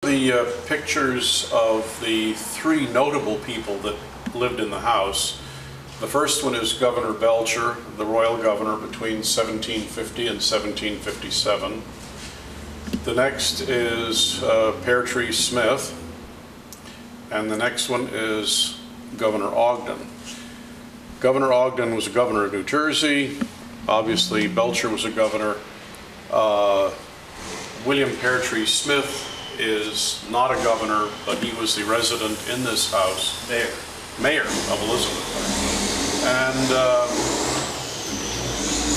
the pictures of the three notable people that lived in the house. The first one is Governor Belcher, the royal governor between 1750 and 1757. The next is Pear Tree Smith, and the next one is Governor Ogden. Governor Ogden was a governor of New Jersey. Obviously, Belcher was a governor. William Pear Tree Smith is not a governor, but he was the resident in this house, mayor of Elizabeth, and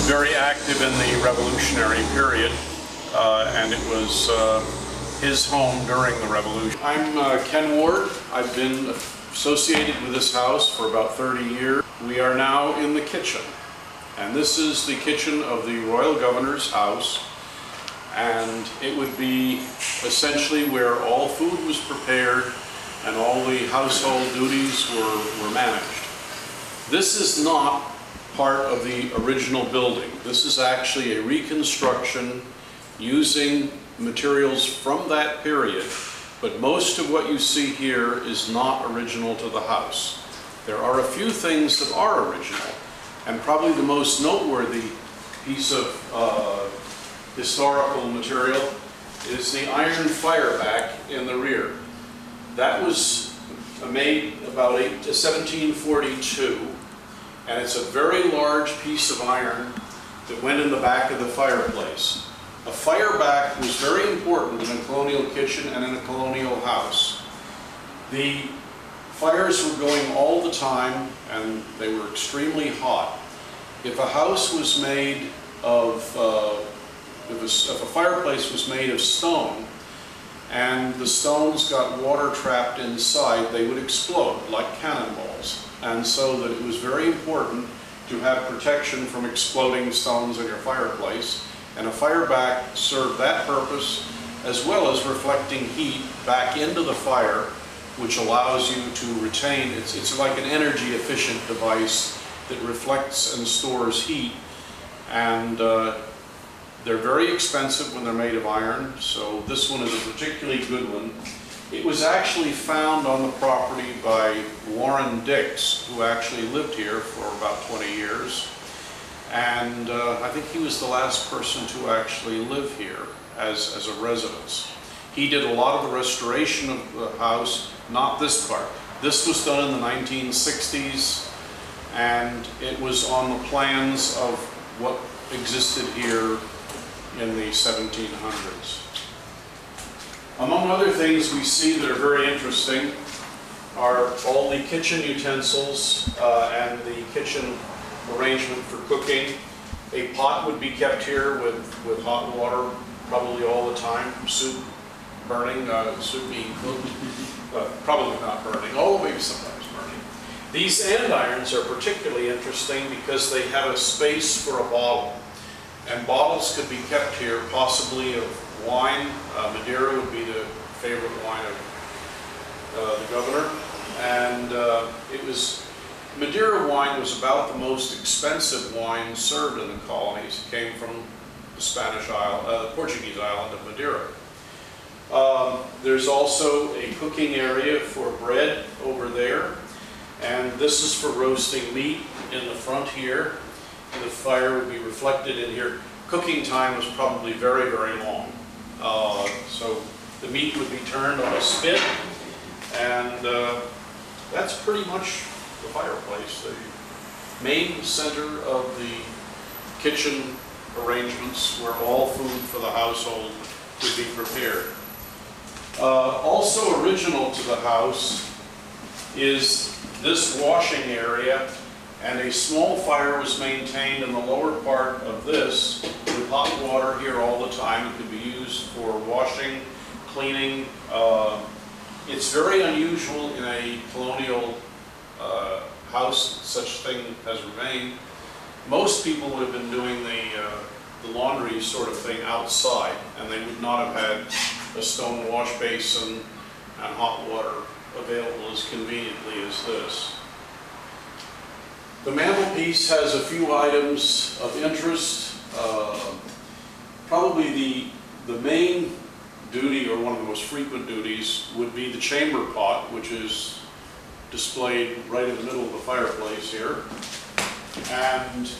very active in the Revolutionary period, and it was his home during the Revolution. I'm Ken Ward. I've been associated with this house for about 30 years. We are now in the kitchen, and this is the kitchen of the royal governor's house. And it would be essentially where all food was prepared and all the household duties were managed. This is not part of the original building. This is actually a reconstruction using materials from that period, but most of what you see here is not original to the house. There are a few things that are original, and probably the most noteworthy piece of historical material is the iron fireback in the rear. That was made about 1742, and it's a very large piece of iron that went in the back of the fireplace. A fireback was very important in a colonial kitchen and in a colonial house. The fires were going all the time, and they were extremely hot. If a house was made of if a fireplace was made of stone and the stones got water trapped inside, they would explode like cannonballs. And so that it was very important to have protection from exploding stones in your fireplace. And a fireback served that purpose, as well as reflecting heat back into the fire, which allows you to retain, it's like an energy efficient device that reflects and stores heat. And they're very expensive when they're made of iron, so this one is a particularly good one. It was actually found on the property by Warren Dix, who actually lived here for about 20 years. And I think he was the last person to actually live here as a residence. He did a lot of the restoration of the house, not this part. This was done in the 1960s, and it was on the plans of what existed here in the 1700s. Among other things we see that are very interesting are all the kitchen utensils and the kitchen arrangement for cooking. A pot would be kept here with hot water probably all the time, soup burning, soup being cooked, probably not burning, although maybe sometimes burning. These andirons are particularly interesting because they have a space for a bottle. And bottles could be kept here, possibly of wine. Madeira would be the favorite wine of the governor. And Madeira wine was about the most expensive wine served in the colonies. It came from the Portuguese island of Madeira. There's also a cooking area for bread over there. And this is for roasting meat in the front here. The fire would be reflected in here. Cooking time was probably very, very long. So the meat would be turned on a spit, and that's pretty much the fireplace, the main center of the kitchen arrangements where all food for the household would be prepared. Also original to the house is this washing area. And a small fire was maintained in the lower part of this with hot water here all the time. It could be used for washing, cleaning. It's very unusual in a colonial house that such a thing has remained. Most people would have been doing the laundry sort of thing outside, and they would not have had a stone wash basin and hot water available as conveniently as this. The mantelpiece has a few items of interest. Probably the main duty, or one of the most frequent duties, would be the chamber pot, which is displayed right in the middle of the fireplace here. And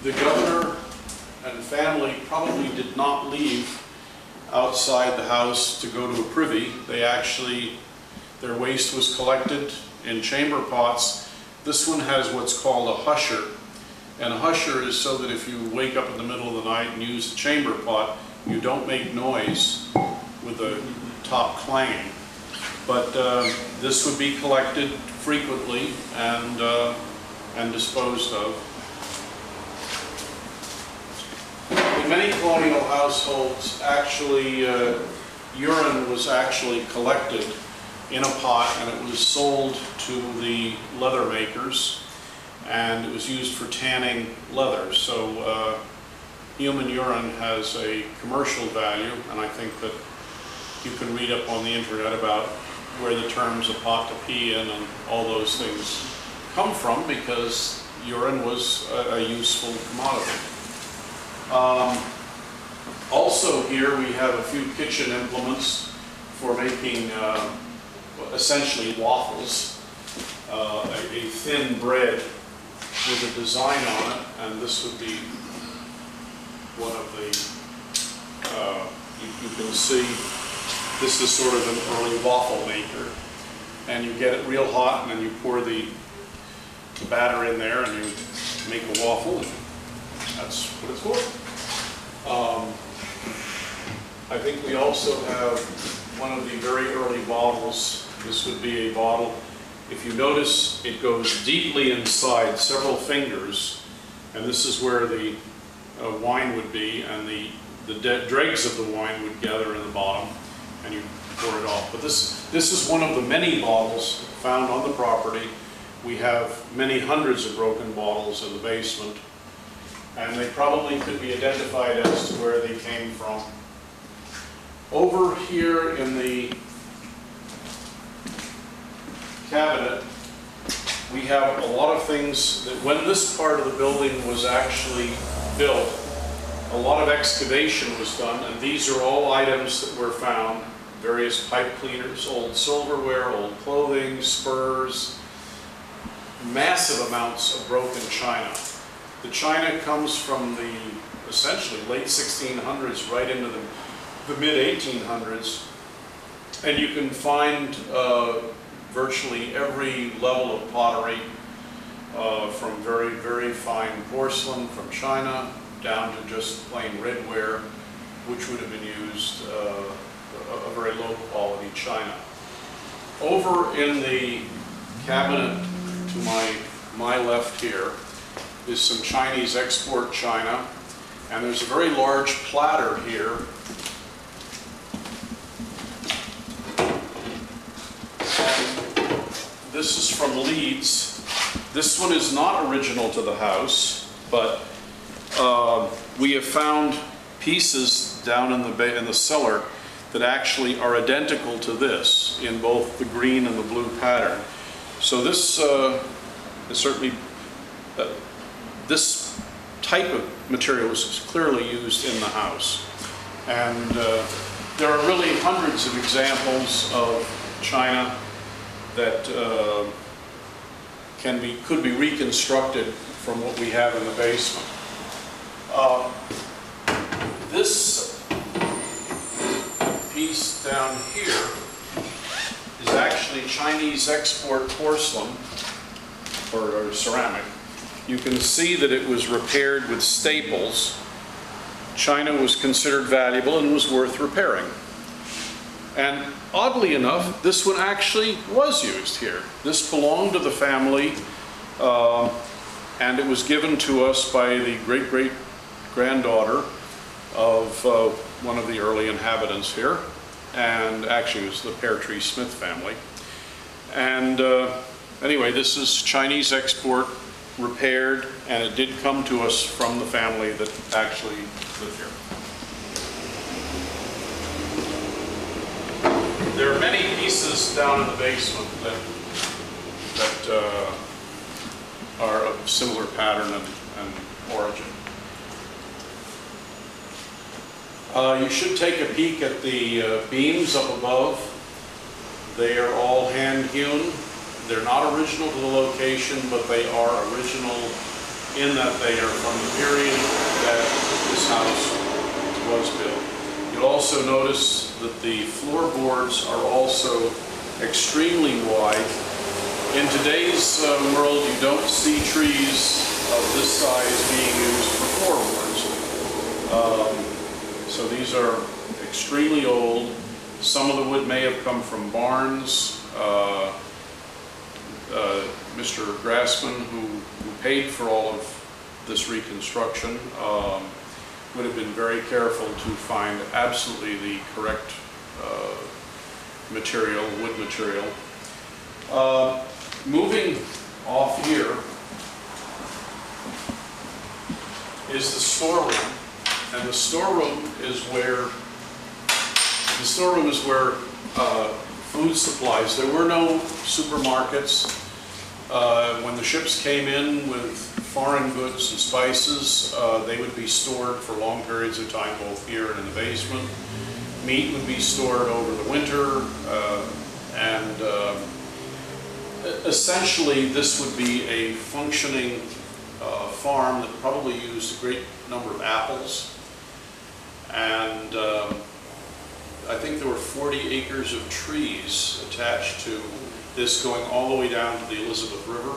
the governor and family probably did not leave outside the house to go to a privy. They actually, their waste was collected in chamber pots. This one has what's called a husher. And a husher is so that if you wake up in the middle of the night and use the chamber pot, you don't make noise with the top clanging. But this would be collected frequently and disposed of. In many colonial households, actually, urine was actually collected in a pot and it was sold to the leather makers, and it was used for tanning leather. So human urine has a commercial value, and I think that you can read up on the internet about where the terms a pot to pee in and all those things come from, because urine was a useful commodity. Also here we have a few kitchen implements for making essentially waffles, a thin bread with a design on it, and this would be one of the, you can see this is sort of an early waffle maker, and you get it real hot and then you pour the batter in there and you make a waffle, and that's what it's for. I think we also have one of the very early bottles. This would be a bottle. If you notice, it goes deeply inside, several fingers, and this is where the wine would be, and the dregs of the wine would gather in the bottom, and you pour it off. But this is one of the many bottles found on the property. We have many hundreds of broken bottles in the basement, and they probably could be identified as to where they came from. Over here in the cabinet, we have a lot of things that when this part of the building was actually built, a lot of excavation was done, and these are all items that were found: various pipe cleaners, old silverware, old clothing, spurs, massive amounts of broken china. The china comes from the essentially late 1600s right into the mid-1800s, and you can find virtually every level of pottery, from very, very fine porcelain from China down to just plain redware, which would have been used, a very low quality china. Over in the cabinet to my left here is some Chinese export china, and there's a very large platter here. This is from Leeds. This one is not original to the house, but we have found pieces down in the cellar that actually are identical to this in both the green and the blue pattern. So this is certainly, this type of material was clearly used in the house. And there are really hundreds of examples of china that could be reconstructed from what we have in the basement. This piece down here is actually Chinese export porcelain, or ceramic. You can see that it was repaired with staples. China was considered valuable and was worth repairing. And oddly enough, this one actually was used here. This belonged to the family, and it was given to us by the great-great-granddaughter of one of the early inhabitants here, and actually it was the Pear Tree Smith family. And anyway, this is Chinese export, repaired, and it did come to us from the family that actually lived here. There are many pieces down in the basement that are of similar pattern and origin. You should take a peek at the beams up above. They are all hand-hewn. They're not original to the location, but they are original in that they are from the period that this house was built. You'll also notice that the floorboards are also extremely wide. In today's world, you don't see trees of this size being used for floorboards. So these are extremely old. Some of the wood may have come from barns. Mr. Grassman, who paid for all of this reconstruction, would have been very careful to find absolutely the correct material, wood material. Moving off here is the storeroom, and the storeroom is where food supplies. There were no supermarkets. When the ships came in with foreign goods and spices, they would be stored for long periods of time, both here and in the basement. Meat would be stored over the winter, and essentially this would be a functioning farm that probably used a great number of apples. And I think there were 40 acres of trees attached to this, going all the way down to the Elizabeth River.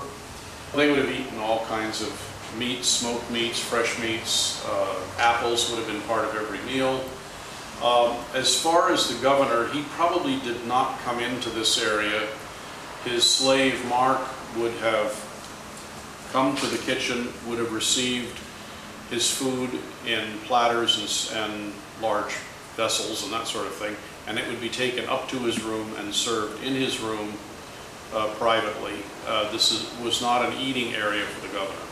They would have eaten all kinds of meats, smoked meats, fresh meats. Apples would have been part of every meal. As far as the governor, he probably did not come into this area. His slave Mark would have come to the kitchen, would have received his food in platters and large vessels and that sort of thing, and it would be taken up to his room and served in his room privately. This was not an eating area for the governor.